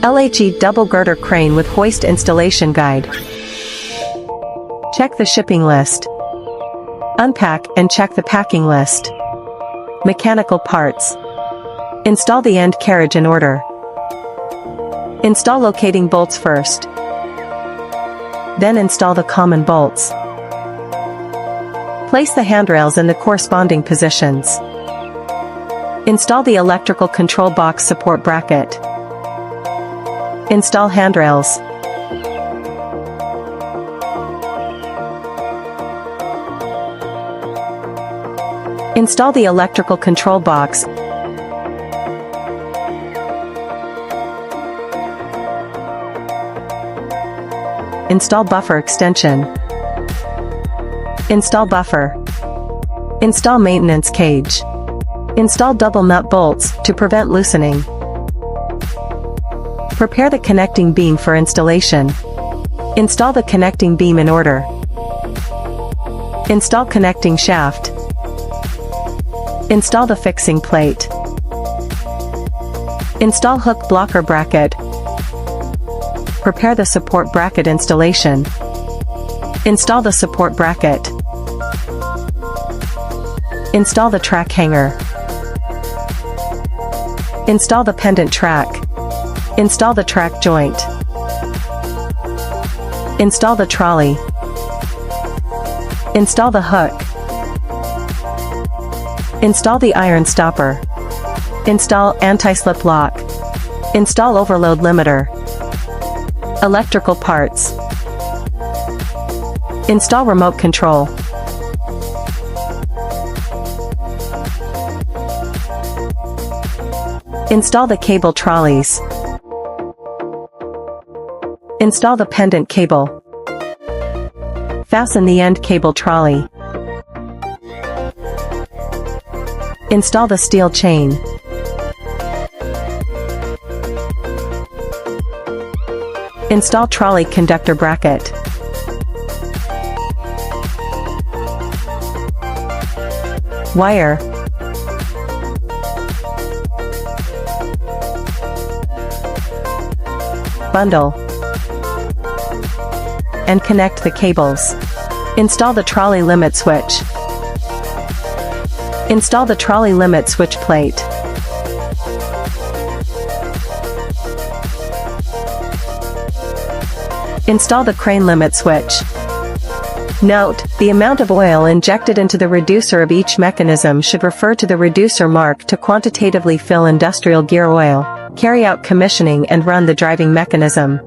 LHE double girder crane with hoist installation guide. Check the shipping list. Unpack and check the packing list. Mechanical parts. Install the end carriage in order. Install locating bolts first. Then install the common bolts. Place the handrails in the corresponding positions. Install the electrical control box support bracket. Install handrails. Install the electrical control box. Install buffer extension. Install buffer. Install maintenance cage. Install double nut bolts to prevent loosening. Prepare the connecting beam for installation. Install the connecting beam in order. Install connecting shaft. Install the fixing plate. Install hook blocker bracket. Prepare the support bracket installation. Install the support bracket. Install the track hanger. Install the pendant track. Install the track joint. Install the trolley. Install the hook. Install the iron stopper. Install anti-slip lock. Install overload limiter. Electrical parts. Install remote control. Install the cable trolleys. Install the pendant cable. Fasten the end cable trolley. Install the steel chain. Install trolley conductor bracket. Wire. Bundle. And connect the cables. Install the trolley limit switch. Install the trolley limit switch plate. Install the crane limit switch. Note, the amount of oil injected into the reducer of each mechanism should refer to the reducer mark to quantitatively fill industrial gear oil, carry out commissioning and run the driving mechanism.